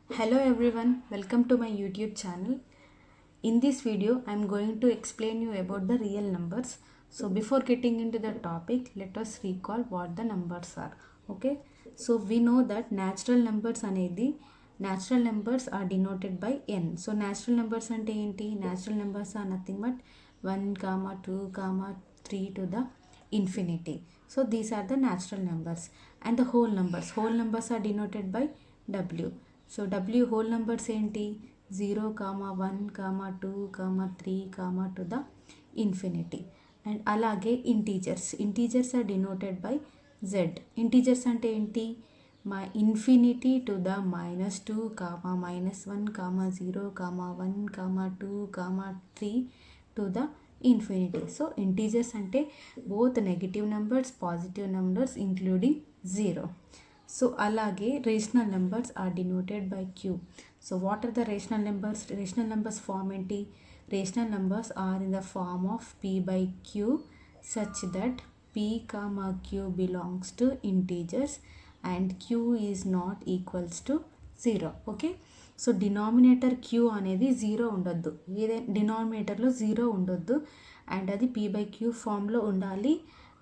Hello everyone, welcome to my YouTube channel. In this video, I am going to explain you about the real numbers. So before getting into the topic, let us recall what the numbers are. Okay, so we know that natural numbers are denoted by n. So natural numbers ante enti? Natural numbers are nothing but 1, 2, 3 to the infinity. So these are the natural numbers, and the whole numbers are denoted by w. So w whole numbers enti? 0, 1, 2, 3, to the infinity. And alage integers are denoted by z. Integers ante enti? My infinity to the -2, -1, 0, 1, 2, 3 to the infinity. So integers ante both negative numbers, positive numbers including 0. So alage rational numbers are denoted by q. So what are the rational numbers? Rational numbers form enti? Rational numbers are in the form of p by q such that p comma q belongs to integers and q is not equals to 0. Okay, so denominator Q అనేది 0 ఉండొద్దు. ఏదైనా డినామినేటర్లో 0 ఉండొద్దు and అది p by q ఫామ్లో ఉండాలి.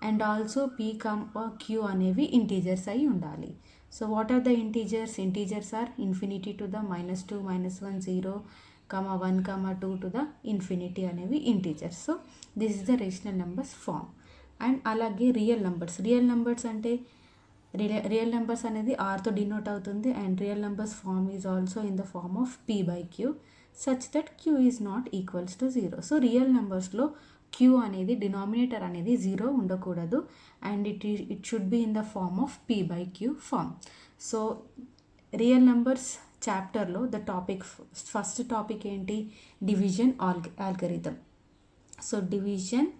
And also p comma q అనేవి integers అయి ఉండాలి. So what are the integers? Integers are infinity to the -2, -1, 0, 1, 2 to the infinity అనేవి integers. So this is the rational numbers form. And అలాగే real numbers అంటే real numbers అనేది ఆర్తో denote అవుతుంది and real numbers form is also in the form of p by q such that q is not equals to 0. So real నెంబర్స్లో q అనేది denominator అనేది 0 ఉండకూడదు and it should be in the form of p by q form. So real numbers చాప్టర్లో the topic first topic ఏంటి? Division algorithm. So division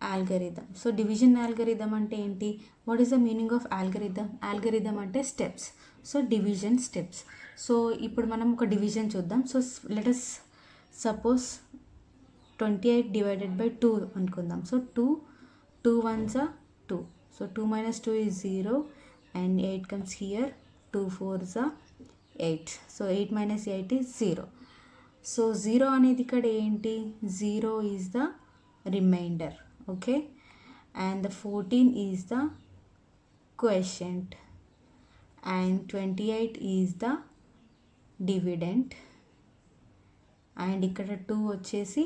algorithm. So division algorithm అంటే ఏంటి? What is the meaning of algorithm? Algorithm అంటే steps. So division steps. So ఇప్పుడు మనం ఒక division చూద్దాం. So let us suppose 28 divided by 2 అనుకుందాం. So 2 1s are 2. So 2 minus 2 is 0 and 8 comes here. 2 4s are 8. So 8 minus 8 is 0. So 0 అనేది ఇక్కడ ఏంటి? 0 is the remainder. Okay, and the 14 is the quotient and 28 is the dividend and ఇక్కడ 2 వచ్చేసి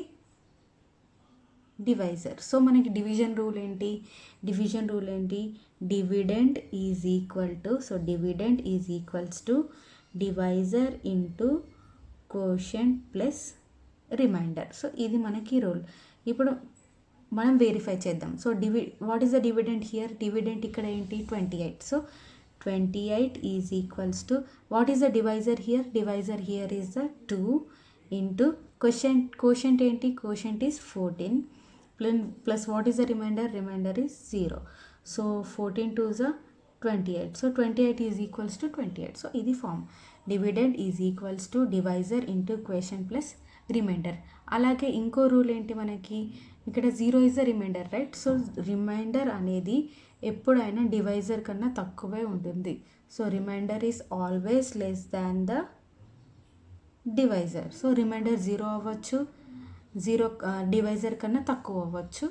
divisor. So మనకి division rule ఏంటి? Dividend is equal to, so dividend is equals to divisor into quotient plus remainder. So ఇది మనకి rule. ఇప్పుడు మనం verify చేద్దాం. So what is the dividend here? Dividend ఇక్కడ ఏంటి? 28. So 28 is equals to what is the divisor here? Divisor here is the 2 into quotient ఏంటి? Quotient is 14 plus what is the remainder? Remainder is 0. So 14 2s are 28. So 28 is equals to 28. So ఇది form. Dividend is equals to divisor into quotient plus remainder. అలాగే ఇంకో rule ఏంటి మనకి? ఇక్కడ 0 is the remainder, right? So remainder అనేది ఎప్పుడైనా divisor కన్నా తక్కువే ఉంటుంది. So remainder is always less than the divisor. So remainder 0 అవ్వచ్చు, 0 డివైజర్ కన్నా తక్కువ అవ్వచ్చు.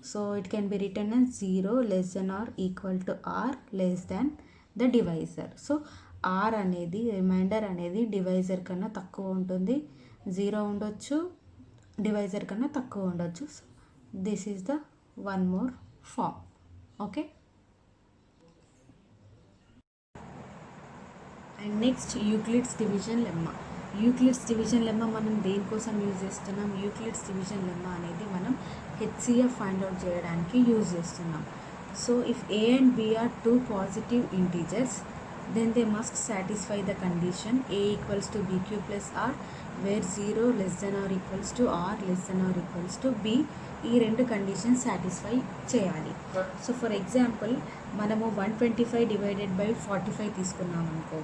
So it can be written as 0 less than or equal to r less than the divisor. So r అనేది రిమైండర్ అనేది divisor కన్నా తక్కువ ఉంటుంది, 0 ఉండొచ్చు, డివైజర్ కన్నా తక్కువ ఉండొచ్చు. This is the one more form. Okay, and next Euclid's division lemma. Euclid's division lemma మనం దేనికోసం యూజ్ చేస్తున్నాం? యూక్లిడ్స్ డివిజన్ లెమ్మా అనేది మనం హెచ్సిఎఫ్ ఫైండ్ అవుట్ చేయడానికి యూజ్ చేస్తున్నాం. So if a and b are two positive integers, then they must satisfy the condition a equals to b cube plus r, where 0 less than or equals to r less than or equals to b. ఈ రెండు conditions satisfy చేయాలి. So for example మనము 125 divided by 45 తీసుకున్నాం అనుకో.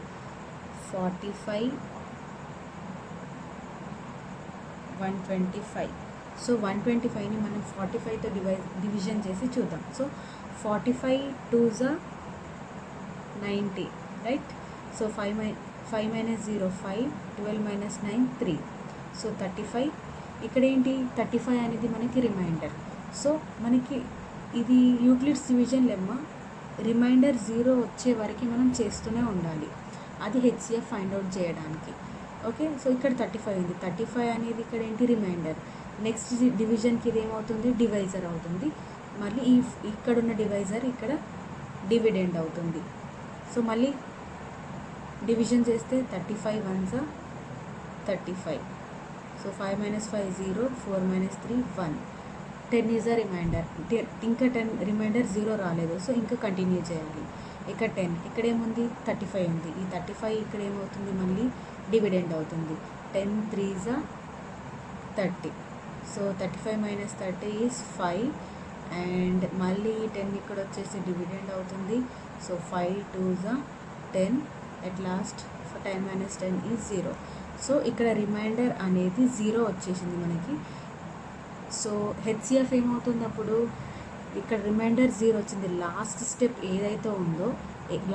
45 125. So 125ని మనం 45తో division చేసి చూద్దాం. So 45 2s are 90, right? So 5 minus 0 5, 12 minus 9 3. So 35. ఇక్కడ ఏంటి 35 అనేది మనకి రిమైండర్. సో మనకి ఇది యూక్లిడ్స్ డివిజన్ లెమ్మా రిమైండర్ 0 వచ్చే వరకు మనం చేస్తూనే ఉండాలి, అది హెచ్సిఎఫ్ ఫైండ్ అవుట్ చేయడానికి. ఓకే, సో ఇక్కడ 35 ఉంది. 35 అనేది ఇక్కడ ఏంటి రిమైండర్. నెక్స్ట్ డివిజన్కి ఇది ఏమవుతుంది, డివైజర్ అవుతుంది. మళ్ళీ ఇక్కడున్న డివైజర్ ఇక్కడ డివిడెండ్ అవుతుంది. సో మళ్ళీ డివిజన్ చేస్తే 35 1s 35. So 5 minus 5 0, 4 minus 3 1. 10 is a remainder. ఇంకా 10 రిమైండర్ 0 రాలేదు, సో ఇంకా కంటిన్యూ చేయాలి. ఇక్కడ 10, ఇక్కడ ఏముంది 35 ఉంది. ఈ 35 ఇక్కడ ఏమవుతుంది, మళ్ళీ డివిడెండ్ అవుతుంది. 10 3s 30. So 35 minus 30 is 5. And మళ్ళీ 10 ఇక్కడ వచ్చేసి డివిడెండ్ అవుతుంది. So 5 2s 10. At last 10 minus 10 is 0. So ఇక్కడ రిమైండర్ అనేది 0 వచ్చేసింది మనకి. సో హెచ్సిఎఫ్ ఏమవుతుంది అప్పుడు, ఇక్కడ రిమైండర్ 0 వచ్చింది. లాస్ట్ స్టెప్ ఏదైతే ఉందో,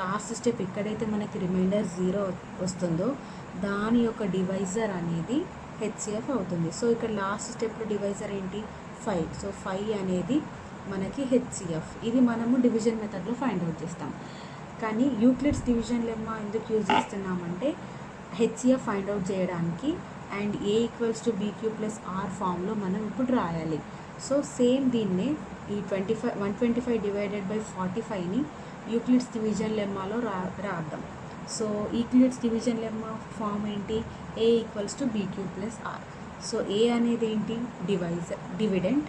లాస్ట్ స్టెప్ ఎక్కడైతే మనకి రిమైండర్ 0 వస్తుందో దాని యొక్క డివైజర్ అనేది హెచ్సిఎఫ్ అవుతుంది. సో ఇక్కడ లాస్ట్ స్టెప్లో డివైజర్ ఏంటి 5. సో 5 అనేది మనకి హెచ్సిఎఫ్. ఇది మనము డివిజన్ మెథడ్లో ఫైండ్ అవుట్ చేస్తాం. కానీ యూక్లిడ్స్ డివిజన్ లెమ్మా ఎందుకు యూజ్ చేస్తున్నామంటే హెచ్సిఎఫ్ ఫైండ్ అవుట్ చేయడానికి. And a equals to b q plus r ఫామ్లో మనం ఇప్పుడు రాయాలి. సో సేమ్ దీన్నే ఈ 125 డివైడెడ్ బై 45ని యూక్లిడ్స్ డివిజన్ లెమ్మాలో రాద్దాం. So Euclid's division lemma form ఏంటి, a equals to b q plus r. So a అనేది ఏంటి డివిడెంట్,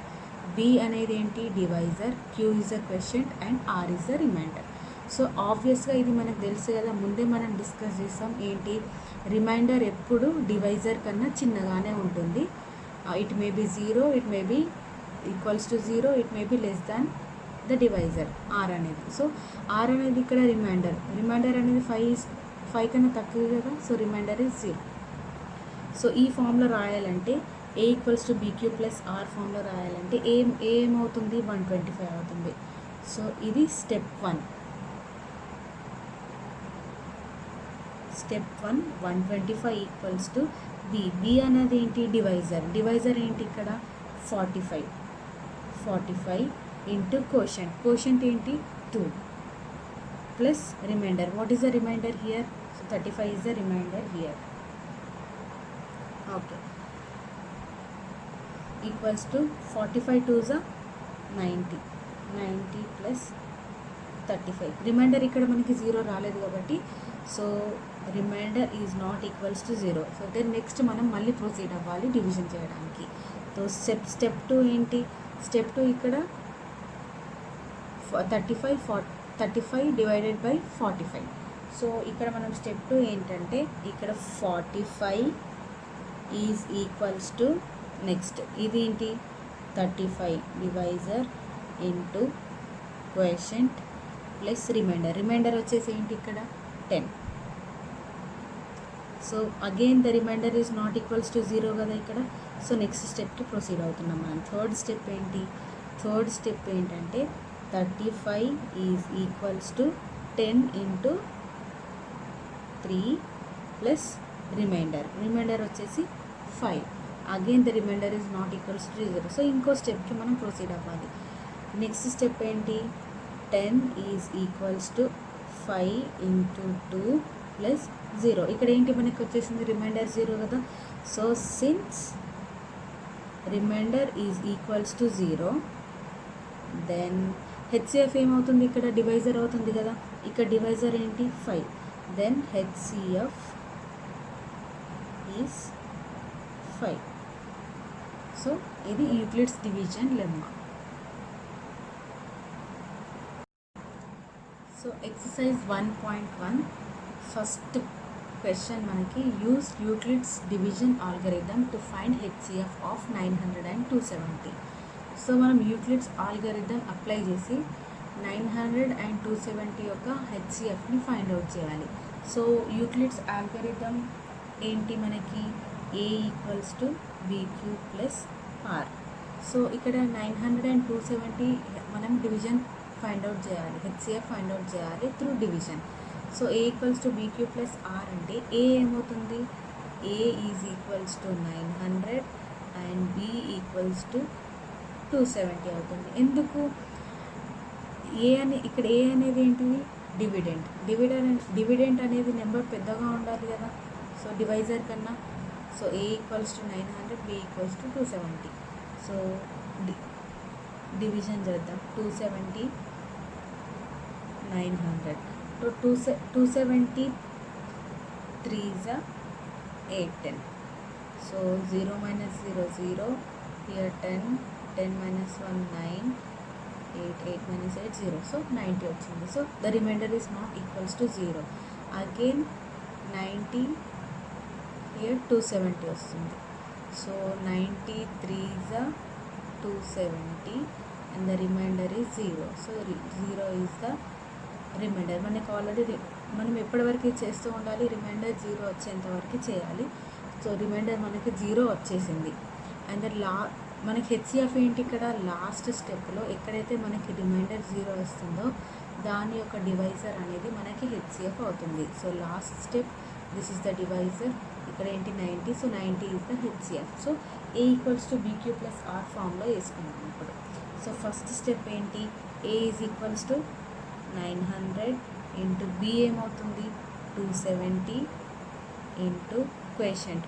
బి అనేది ఏంటి divisor, q is a quotient and r is a remainder. So ఆబ్వియస్గా ఇది మనకు తెలుసు కదా, ముందే మనం డిస్కస్ చేసాం. ఏంటి రిమైండర్ ఎప్పుడు డివైజర్ కన్నా చిన్నగానే ఉంటుంది. It may be 0, it may be equals to 0, it may be less than the divisor r అనేది. సో ఆర్ అనేది ఇక్కడ రిమైండర్ అనేది 5 కన్నా తక్కువ కదా. So remainder is 0. సో ఈ ఫామ్లో రాయాలంటే a equals to b q plus r ఫామ్లో రాయాలంటే ఏమవుతుంది 125 అవుతుంది. సో ఇది step 1. Step 1 125 equals to b అనేది ఏంటి డివైజర్ ఏంటి ఇక్కడ 45 ఇంటూ కోషంట్ ఏంటి 2 plus remainder. What is the remainder here, so 35 is the remainder here. Okay, equals to 45 2s 90 plus 35. Remainder ఇక్కడ మనకి 0 రాలేదు కాబట్టి so remainder is not equals to 0. So then next మనం మళ్ళీ ప్రొసీడ్ అవ్వాలి డివిజన్ చేయడానికి. So step 2 ఏంటి, step 2 ఇక్కడ 35 డివైడెడ్ బై 45. సో ఇక్కడ మనం స్టెప్ 2 ఏంటంటే ఇక్కడ 45 ఈజ్ ఈక్వల్స్ టు నెక్స్ట్ ఇది ఏంటి 35 divisor into quotient plus remainder వచ్చేసి ఏంటి ఇక్కడ 10. So again the remainder is not equals to 0 కదా ఇక్కడ. సో నెక్స్ట్ స్టెప్కి ప్రొసీడ్ అవుతున్నాం మనం. థర్డ్ స్టెప్ ఏంటంటే 35 is equals to 10 into 3 plus remainder వచ్చేసి 5. Again the remainder is not equals to 0. So ఇంకో స్టెప్కి మనం ప్రొసీడ్ అవ్వాలి. నెక్స్ట్ స్టెప్ ఏంటి 10 is equals to 5 into 2 plus 0. ఇక్కడ ఏంటి మనకి వచ్చేసింది రిమైండర్ 0 కదా. So since remainder is equals to 0 then HCF ఏమవుతుంది ఇక్కడ డివైజర్ అవుతుంది కదా. ఇక్కడ డివైజర్ ఏంటి 5. Then HCF is 5. సో ఇది Euclid's division lemma. So exercise 1.1 first question మనకి use Euclid's division algorithm to find HCF of 900 and 270. So మనం Euclid's algorithm apply చేసి 900 and 270 యొక్క హెచ్సిఎఫ్ని ఫైండ్ అవుట్ చేయాలి. సో యూక్లిడ్స్ ఆల్గరిథమ్ ఏంటి మనకి a equals to b q plus r. So ఇక్కడ 900 and 270 మనం డివిజన్ ఫైండ్ అవుట్ చేయాలి, హెచ్సిఎఫ్ ఫైండ్ అవుట్ చేయాలి through division. So a equals to b cube plus are అంటే ఏ ఏమవుతుంది, a is equals to 900 and b equals to 270 అవుతుంది. ఎందుకు ఇక్కడ ఏ అనేది ఏంటిది, డివిడెంట్ అనేది నెంబర్ పెద్దగా ఉండాలి కదా, సో డివైజర్ కన్నా. So a equals to 900, b equals to 270. So division చేద్దాం. 270 900. 270 3 is 810. So 0 minus 0 0, here 10 minus 1 9, 8 minus 8 0. So 90 వచ్చింది. So the remainder is not equals to 0. Again 90, here 270 వస్తుంది. So 93 is 270 and the remainder is 0. So 0 is the remainder. మనకు already మనం ఎప్పటివరకు చేస్తూ ఉండాలి, reminder 0 వచ్చేంత వరకు చేయాలి. సో రిమైండర్ మనకి 0 వచ్చేసింది. అండ్ మనకి హెచ్సిఎఫ్ ఏంటి, ఇక్కడ లాస్ట్ స్టెప్లో ఎక్కడైతే మనకి రిమైండర్ 0 వస్తుందో దాని యొక్క డివైజర్ అనేది మనకి హెచ్సిఎఫ్ అవుతుంది. So last step, this is the divisor, ఇక్కడ ఏంటి 90. So 90 is the HCF. So a equals to b q plus r ఫామ్లో వేసుకున్నాం ఇప్పుడు. సో ఫస్ట్ స్టెప్ ఏంటి, a is equals to 900 into b ఏమవుతుంది 270 ఇంటూ క్వెషంట్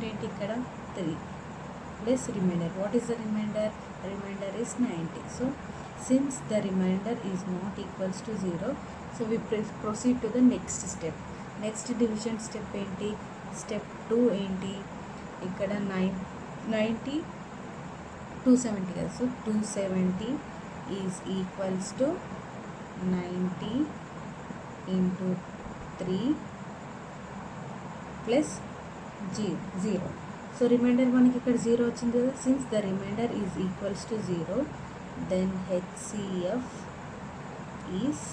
ఏంటి ఇక్కడ 3 plus remainder. What is the remainder, remainder is 90. So since the remainder is not equals to 0, so we proceed to the next step. Next division step ఏంటి, step 2 ఏంటి, ఇక్కడ 90 270 కదా. So 270 is equals to 90 into 3 plus 0. So remainder మనకి ఇక్కడ 0 వచ్చింది కదా. Since the remainder is equals to 0, then HCF is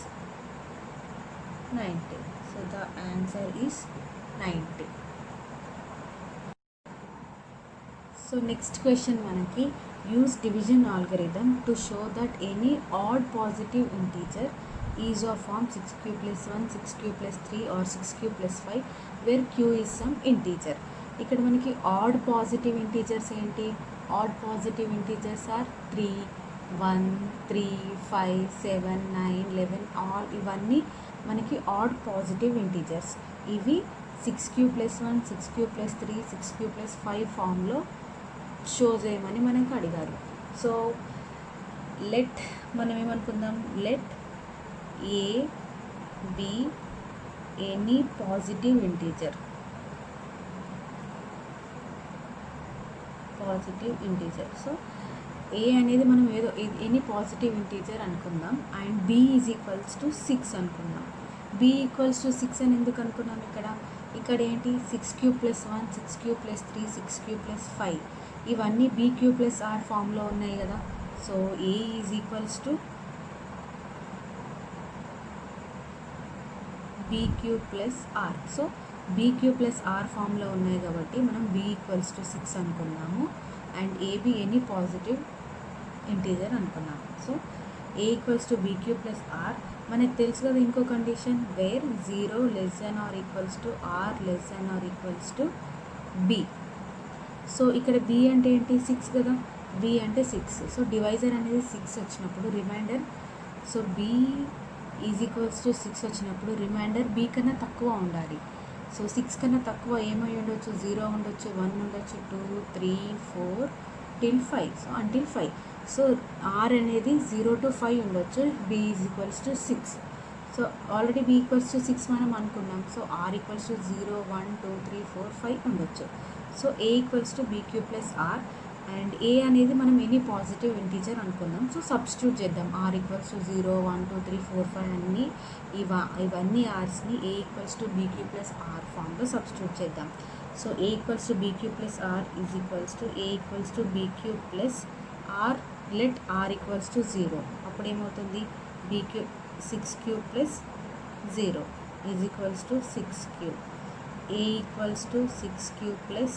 90. So the answer is 90. So next question మనకి, use division algorithm to show that any odd positive integer is of form 6q plus 1, 6q plus 3 or 6q plus 5 where q is some integer. ఇక్కడ మనకి odd positive integers ఏంటి, odd positive integers are 3, 1, 3, 5, 7, 9, 11 all ఇవన్నీ మనకి odd positive integers. ఇవి 6q plus 1, 6q plus 3, 6q plus 5 ఫామ్లో show చేయమని మనకు అడిగారు. సో మనం ఏమనుకుందాం, let a be any positive integer, so a అనేది మనం ఏదో ఎనీ పాజిటివ్ ఇంటీజర్ అనుకుందాం and b is equals to 6 అనుకుందాం. బి ఈక్వల్స్ టు 6 అని ఎందుకు అనుకున్నాం, ఇక్కడ ఏంటి 6q plus 1, 6q plus 3, 6q plus 5 ఇవన్నీ బీక్యూ ప్లస్ ఆర్ ఫామ్లో ఉన్నాయి కదా. So a is equals to b q plus r. So b q plus r ఫామ్లో ఉన్నాయి కాబట్టి మనం బి ఈక్వల్స్ టు 6 అనుకున్నాము and a be any positive integer అనుకున్నాము. So a equals to b q plus r. మనకు తెలుసు కదా ఇంకో condition, where 0 less than or equals to r less than or equals to b. So ఇక్కడ బి అంటే ఏంటి 6 కదా, బి అంటే 6. సో డివైజర్ అనేది 6 వచ్చినప్పుడు remainder, so b is equals to 6 వచ్చినప్పుడు రిమైండర్ బి కన్నా తక్కువ ఉండాలి. సో 6 కన్నా తక్కువ ఏమై ఉండొచ్చు, 0 ఉండొచ్చు, 1 ఉండొచ్చు, 2, 3, 4 till 5. So until 5. So r అనేది 0 to 5 ఉండొచ్చు, b is equals to 6. So already b equals to 6 మనం అనుకున్నాం. సో ఆర్ ఈక్వల్స్ టు 0, 1, 2, 3, 4, 5 ఉండొచ్చు. So a equals to b q plus r and a అనేది మనం ఎనీ పాజిటివ్ ఇంటీజర్ అనుకుందాం. So substitute చేద్దాం. R equals to 0, 1, 2, 3, 4, 5 అన్నీ ఇవన్నీ ఆర్స్ని a equals to b q plus r ఫామ్లో సబ్స్టిట్యూట్ చేద్దాం. So a equals to b q plus r is equals to a equals to b q plus r, let r equals to 0. అప్పుడు ఏమవుతుంది, b q 6q plus 0 is equals to 6q. A equals to 6q plus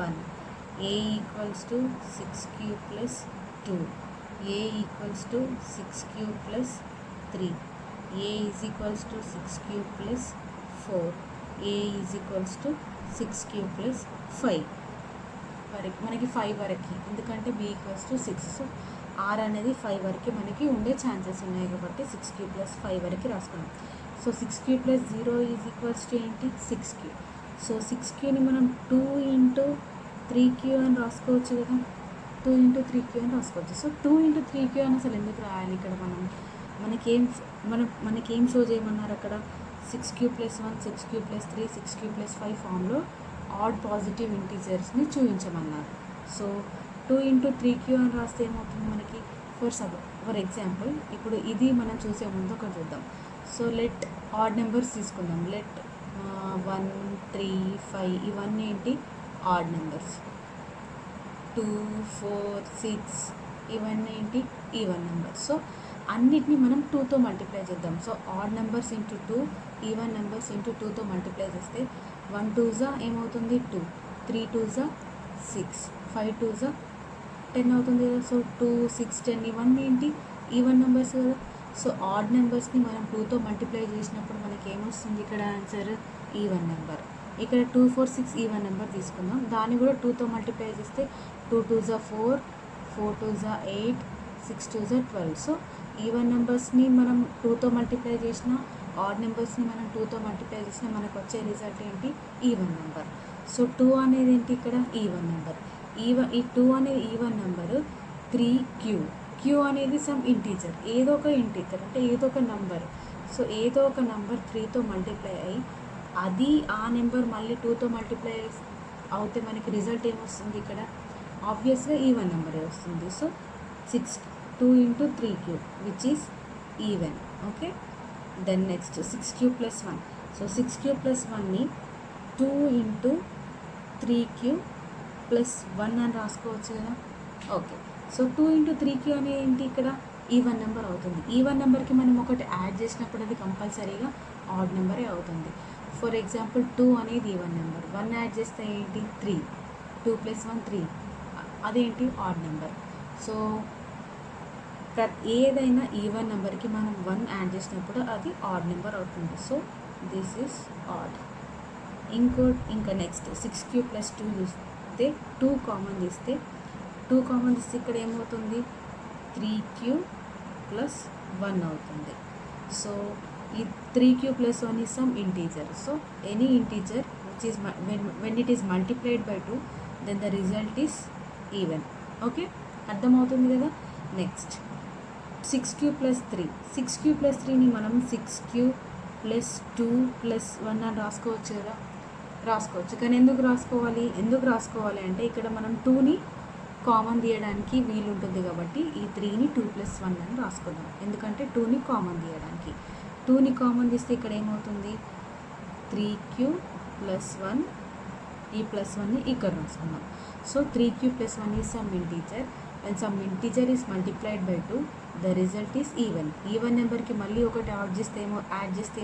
1, A equals to 6q plus 2, A equals to 6q plus 3, a is equals to 6 cube plus 4, a is equals to 6 cube plus 5 వరకు, మనకి 5 వరకు, ఎందుకంటే b equals to 6. So r అనేది 5 వరకు మనకి ఉండే chances ఉన్నాయి కాబట్టి 6 క్యూబ్ ప్లస్ 5 వరకు రాసుకున్నాం. So 6 cube plus 0 is equals to ఏంటి 6 క్యూబ్. సో 6 క్యూని మనం 2 ఇంటూ 3 క్యూ అని రాసుకోవచ్చు కదా, 2 ఇంటూ 3 క్యూ అని రాసుకోవచ్చు. సో 2 ఇంటూ 3 క్యూ అని అసలు ఎందుకు రాయాలి ఇక్కడ మనకేం షో చేయమన్నారు అక్కడ, 6 cube plus 1, 6 cube plus 3, 6 cube plus 5 ఫామ్లో ఆడ్ పాజిటివ్ ఇంటీజర్స్ని చూపించమన్నారు. సో 2 ఇంటూ 3 క్యూ అని రాస్తే ఏమవుతుంది మనకి, ఫర్ ఎగ్జాంపుల్ ఇప్పుడు ఇది మనం చూసే ముందు ఒకటి చూద్దాం. సో లెట్ ఆడ్ నెంబర్స్ తీసుకుందాం. లెట్ 1, 3, 5 ఇవన్నీ ఏంటి ఆడ్ నెంబర్స్. 2, 4, 6 ఇవన్నీ ఏంటి ఈవెన్ నెంబర్స్. సో అన్నిటిని మనం 2తో మల్టిప్లై చేద్దాం. So odd numbers into 2, even numbers into 2తో మల్టిప్లై చేస్తే 1 2 ఏమవుతుంది 2, 3 2 6, 5 2 10 అవుతుంది కదా. సో 2, 6, 10 ఇవన్నీ ఏంటి ఈవెన్ నెంబర్స్ కదా. సో ఆడ్ నెంబర్స్ని మనం 2తో మల్టిప్లై చేసినప్పుడు మనకి ఏమొస్తుంది ఇక్కడ ఆన్సర్ ఈవెన్ నెంబర్. ఇక్కడ 2, 4, 6 ఈవెన్ నెంబర్ తీసుకుందాం, దాన్ని కూడా 2తో మల్టిప్లై చేస్తే 2 2 4, 4 2 8, 6 2 12. సో ఈవెన్ నెంబర్స్ని మనం 2తో మల్టిప్లై చేసిన, ఆడ్ నెంబర్స్ని మనం 2తో మల్టిప్లై చేసిన మనకు వచ్చే రిజల్ట్ ఏంటి ఈవెన్ నెంబర్. సో 2 అనేది ఏంటి ఇక్కడ ఈవెన్ నెంబర్. ఈ 2 అనేది ఈవెన్ నెంబరు. 3 క్యూ అనేది సమ్ ఇంటీజర్, ఏదో ఒక ఇంటీజర్ అంటే ఏదో ఒక నంబర్. సో ఏదో ఒక నంబర్ 3తో మల్టిప్లై అయ్యి అది ఆ నెంబర్ మళ్ళీ 2తో మల్టిప్లై అవుతే మనకి రిజల్ట్ ఏమొస్తుంది ఇక్కడ ఆబ్వియస్గా ఈవెన్ నెంబరే వస్తుంది. So 2 into 3 cube which is even. Okay, then next 6 cube plus 1. So 6 cube plus 1ని 2 ఇంటూ 3 క్యూబ్ ప్లస్ 1 అని రాసుకోవచ్చు కదా. ఓకే, సో 2 ఇంటూ 3 క్యూ అనేది ఏంటి ఇక్కడ ఈవెన్ నెంబర్ అవుతుంది. ఈవెన్ నెంబర్కి మనం ఒకటి యాడ్ చేసినప్పుడు అది కంపల్సరీగా ఆడ్ నెంబరే అవుతుంది. ఫర్ ఎగ్జాంపుల్ 2 అనేది ఈవెన్ నెంబర్, 1 యాడ్ చేస్తే ఏంటి 3, 2 + 1 3, అదేంటి ఆడ్ నెంబర్. సో ఏదైనా ఈవెన్ నెంబర్కి మనం 1 యాడ్ చేసినప్పుడు అది ఆడ్ నెంబర్ అవుతుంది. So this is odd. ఇంకా నెక్స్ట్ 6 క్యూబ్ ప్లస్ 2 చూస్తే 2 కామన్ తీస్తే ఇక్కడ ఏమవుతుంది 3 క్యూబ్ ప్లస్ 1 అవుతుంది. సో ఈ 3 cube plus 1 is some integer. So any integer which is when it is multiplied by 2 then the result is even. Okay, అర్థమవుతుంది కదా. Next 6 cube plus 3. 6 cube plus 3ని మనం 6 క్యూబ్ ప్లస్ 2 ప్లస్ 1 అని రాసుకోవచ్చు కదా. రాసుకోవచ్చు, కానీ ఎందుకు రాసుకోవాలి అంటే ఇక్కడ మనం 2ని కామన్ తీయడానికి వీలుంటుంది కాబట్టి ఈ 3ని 2 + 1 అని రాసుకుందాం. ఎందుకంటే 2ని కామన్ తీయడానికి. 2ని కామన్ తీస్తే ఇక్కడ ఏమవుతుంది 3 క్యూబ్ ప్లస్ 1, ఈ ప్లస్ 1ని ఇక్కడ రాసుకుందాం. So 3 cube plus 1 is some integer. when some integer is multiplied by 2 the result is even. Even నెంబర్కి మళ్ళీ ఒకటి యాడ్ చేస్తే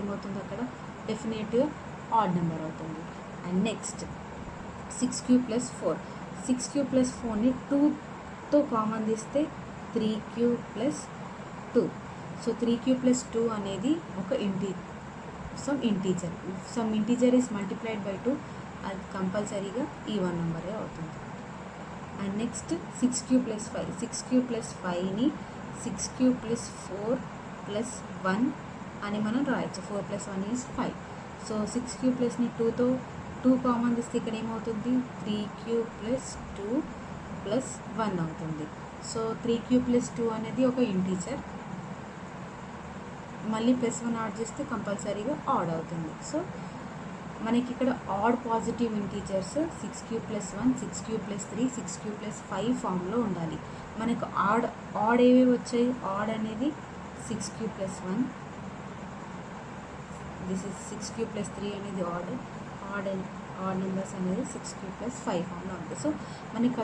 ఏమవుతుంది అక్కడ డెఫినెట్గా ఆడ్ నెంబర్ అవుతుంది. And next 6 cube plus 4. 6 cube plus 4ని 2తో కామన్ తీస్తే 3 cube plus 2. So 3 cube plus 2 అనేది ఒక some integer is multiplied by 2, అది కంపల్సరీగా ఈవెన్ నెంబరే అవుతుంది. And next 6 cube plus 5. 6 cube plus 5ని 6 క్యూబ్ ప్లస్ 4 ప్లస్ 1 అని మనం రాయొచ్చు. 4 + 1 ఈజ్ 5. సో 6 క్యూబ్ ప్లస్ని 2తో 2 కామన్ తీస్తే ఇక్కడ ఏమవుతుంది 3 క్యూబ్ ప్లస్ 2 ప్లస్ 1 అవుతుంది. సో 3 క్యూబ్ ప్లస్ 2 అనేది ఒక ఇంటీజర్, మళ్ళీ ప్లస్ 1 యాడ్ చేస్తే కంపల్సరీగా ఆడ్ అవుతుంది. సో మనకి ఇక్కడ odd positive integers 6 cube plus 1, 6 cube plus 3, 6 cube plus 5 ఫామ్లో ఉండాలి. మనకు ఆడ్ ఏవేవి వచ్చాయి, ఆడ్ అనేది 6 cube plus 1, this is 6 cube plus 3 అనేది ఆడ్ నెంబర్స్ అనేది 6 క్యూబ్ ప్లస్ 5 ఫామ్లో ఉంటుంది. సో మనకి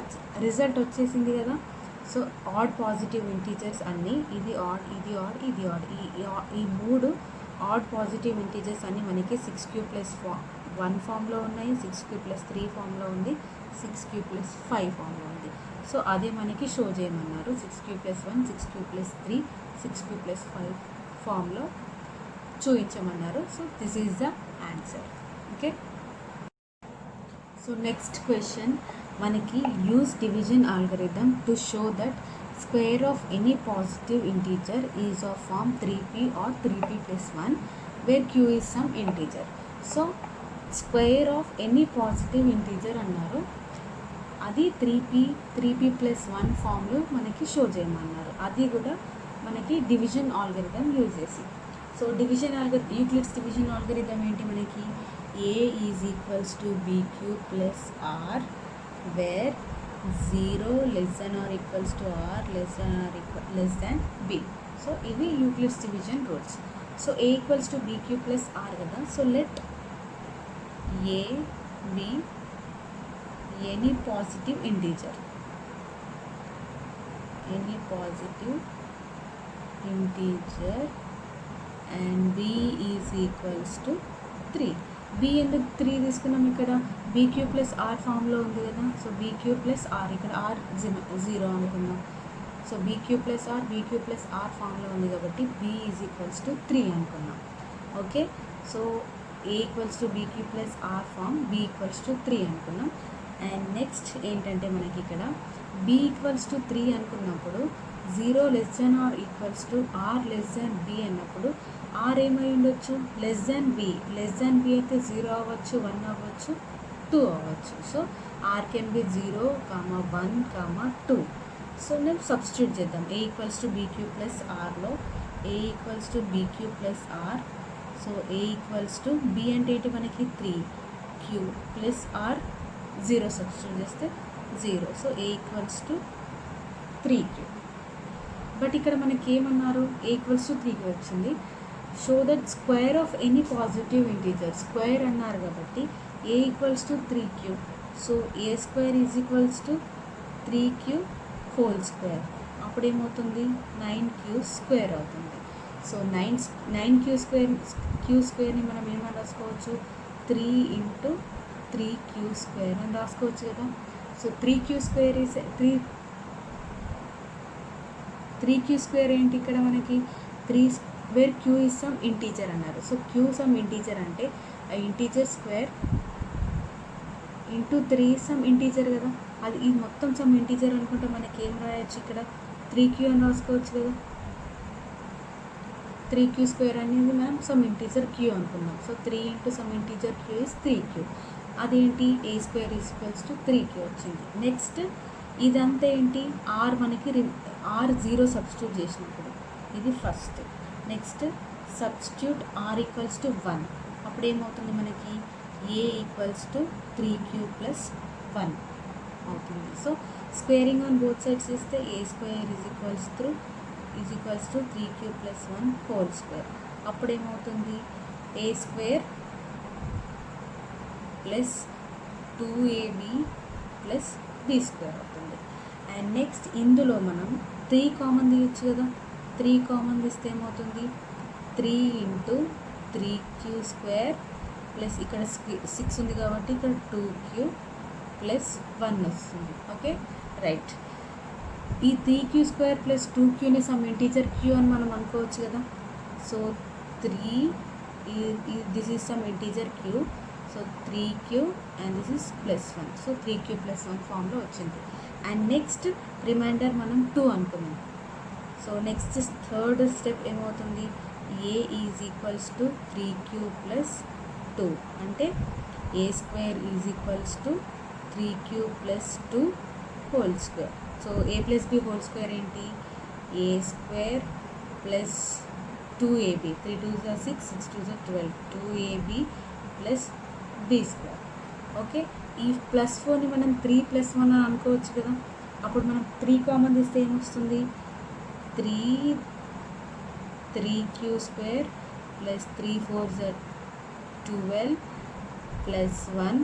రిజల్ట్ వచ్చేసింది కదా. సో ఆడ్ పాజిటివ్ ఇంటీజర్స్ అన్నీ ఇది ఆడ్, ఇది ఆడ్, ఇది ఆడ్, ఈ 3 ఆడ్ పాజిటివ్ ఇంటీజర్స్ అన్నీ మనకి 6 క్యూబ్ ప్లస్ 1 ఫామ్లో ఉన్నాయి, 6 క్యూబ్ ప్లస్ 3 ఫామ్లో ఉంది, 6 క్యూబ్ ప్లస్ 5 ఫామ్లో ఉంది. సో అదే మనకి షో చేయమన్నారు. 6 cube plus 1, 6 cube plus 3, 6 cube plus 5 ఫామ్లో చూపించమన్నారు. So this is the answer. Okay, so next question మనకి use division algorithm to show that square of any positive integer is of form 3p or 3p plus 1 where q is some integer. So square of any positive integer అన్నారు, అది 3p plus 1 ఫామ్లో మనకి show చేయమన్నారు, అది కూడా మనకి division algorithm use చేసి. So division Euclid's division algorithm ఏంటి మనకి, a is equals to bq plus r where 0 less than r equals to r less than b. So ఇవి Euclid's division rules. So a equals to bq plus r కదా, so let a be any positive integer and b is equals to 3. b ఎందుకు 3 తీసుకున్నాం, ఇక్కడ bq plus r ఫామ్లో ఉంది కదా. So bq plus are, ఇక్కడ are 0 అనుకుందాం. So bq plus r ఫామ్లో ఉంది కాబట్టి b ఈజ్ ఈక్వల్స్ టు 3 అనుకున్నాం. Okay, so a equals to bq plus r form, b equals to 3 అనుకున్నాం. అండ్ నెక్స్ట్ ఏంటంటే మనకి ఇక్కడ b ఈక్వల్స్ టు 3 అనుకున్నప్పుడు 0 less than r equals to r less than b అన్నప్పుడు ఆర్ ఏమై ఉండొచ్చు, less than b. Less than b అయితే 0 అవ్వచ్చు, 1 అవ్వచ్చు, 2 అవ్వచ్చు. So r can be 0, 1, 2. So నేను సబ్స్టిట్యూట్ చేద్దాం. a equals to bq plus ఆర్లో a equals to bq plus r. So a equals to b అంటే ఏంటి మనకి 3q ప్లస్ ఆర్ 0 సబ్స్టిట్యూట్ చేస్తే 0. So a equals to 3q. But ఇక్కడ మనకి ఏమన్నారు, a ఈక్వల్స్ టు 3q వచ్చింది. Show that square of any positive integer, square అన్నారు కాబట్టి a equals to 3q. So a square is equals to 3q whole square. అప్పుడు ఏమవుతుంది, 9q square అవుతుంది. So 9q స్క్వేర్ని మనం ఏమని రాసుకోవచ్చు, 3 ఇంటూ 3q స్క్వేర్ అని రాసుకోవచ్చు కదా. So 3q square is 3q square ఏంటి ఇక్కడ మనకి 3 where q is some integer అన్నారు. సో q సమ్ ఇంటీజర్ అంటే ఆ integer square into 3 some integer కదా. అది ఈ మొత్తం సమ్ ఇంటీజర్ అనుకుంటే మనకి ఏం రాయొచ్చు, ఇక్కడ 3q అని రాసుకోవచ్చు కదా. 3q స్క్వేర్ అనేది మనం సమ్ ఇంటీజర్ q అనుకుందాం. So 3 into some integer q is 3q. అదేంటి, a square is equals to 3q వచ్చింది. నెక్స్ట్ ఇదంతా ఏంటి, ఆర్ మనకి ఆర్ 0 సబ్స్టిట్యూట్ చేసినప్పుడు ఇది first. Next substitute r equals to 1, అప్పుడు ఏమవుతుంది మనకి a equals to 3q plus 1 అవుతుంది. So squaring on both sides చేస్తే a square is equals to 3q plus 1 whole square. అప్పుడు ఏమవుతుంది, a square plus 2ab plus b square అవుతుంది. And next ఇందులో మనం 3 కామన్ తీయచ్చు కదా. 3 కామన్ తీస్తే ఏమవుతుంది, 3 ఇంటూ 3q స్క్వేర్ ప్లస్ ఇక్కడ 6 ఉంది కాబట్టి ఇక్కడ 2q ప్లస్ 1 వస్తుంది. Okay, right. ఈ 3q స్క్వేర్ ప్లస్ 2qని సమ్ ఇంటీజర్ q అని మనం అనుకోవచ్చు కదా. So 3 this is some integer q. So 3q and this is plus 1. So 3q plus 1 ఫామ్లో వచ్చింది. అండ్ నెక్స్ట్ రిమైండర్ మనం 2 అనుకున్నాం. సో నెక్స్ట్ థర్డ్ స్టెప్ ఏమవుతుంది, a is equals to 3q plus 2 అంటే a square is equals to 3q plus 2 whole square. So a plus b whole square ఏంటి, a square plus 2ab, 3 2s are 6, 6 2s are 12, 2ab plus b square. Okay, ఈ plus 4ని మనం 3 plus 1 అని అనుకోవచ్చు కదా. అప్పుడు మనం 3 common తీస్తే ఏమొస్తుంది, 3q square plus 3 4s are 12 plus 1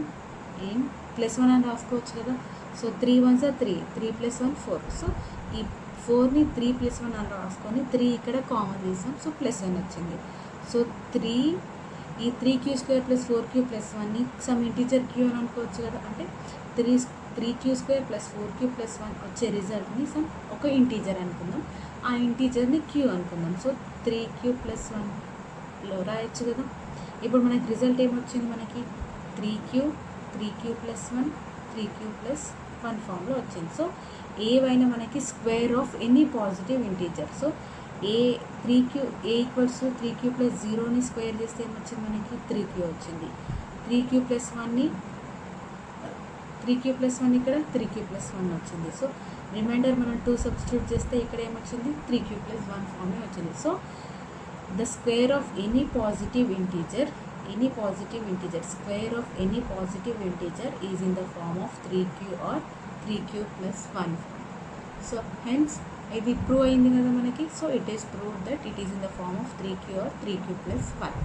in plus 1 అని రాసుకోవచ్చు కదా. So 3 1s are 3, 3 plus 1 4. So ఈ 4ని 3 ప్లస్ 1 అని రాసుకొని 3 ఇక్కడ కామన్ తీసాం. సో ప్లస్ 1 వచ్చింది. సో 3 ఈ 3q square plus 4q plus 1ని సమ్ ఇంటీజర్ q అని అనుకోవచ్చు కదా. అంటే 3q square plus 4q plus 1 వచ్చే రిజల్ట్ని సమ్ ఒక ఇంటీజర్ అనుకుందాం. ఆ ఇంటీజర్ని q అనుకుందాం. సో 3q ప్లస్ 1 ఫార్మాట్లో రాయొచ్చు కదా. ఇప్పుడు మనకి రిజల్ట్ ఏమొచ్చింది, మనకి 3q 3q plus 1 3q plus 1 ఫామ్లో వచ్చింది. సో ఏవైనా మనకి square of any positive integer. So a equals 3q plus 0ని స్క్వేర్ చేస్తే ఏమొచ్చింది, మనకి 3q వచ్చింది. 3q ప్లస్ 1ని 3q ప్లస్ 1 ఇక్కడ 3q ప్లస్ 1 వచ్చింది. సో రిమైండర్ మనం 2 సబ్స్టిట్యూట్ చేస్తే ఇక్కడ ఏమొచ్చింది, 3q ప్లస్ 1 ఫామే వచ్చింది. So the square of any positive integer square of any positive integer is in the form of 3q or 3q plus 1 form. So hence ఇది prove అయింది కదా మనకి. So it is proved that it is in the form of 3q or 3q plus 1.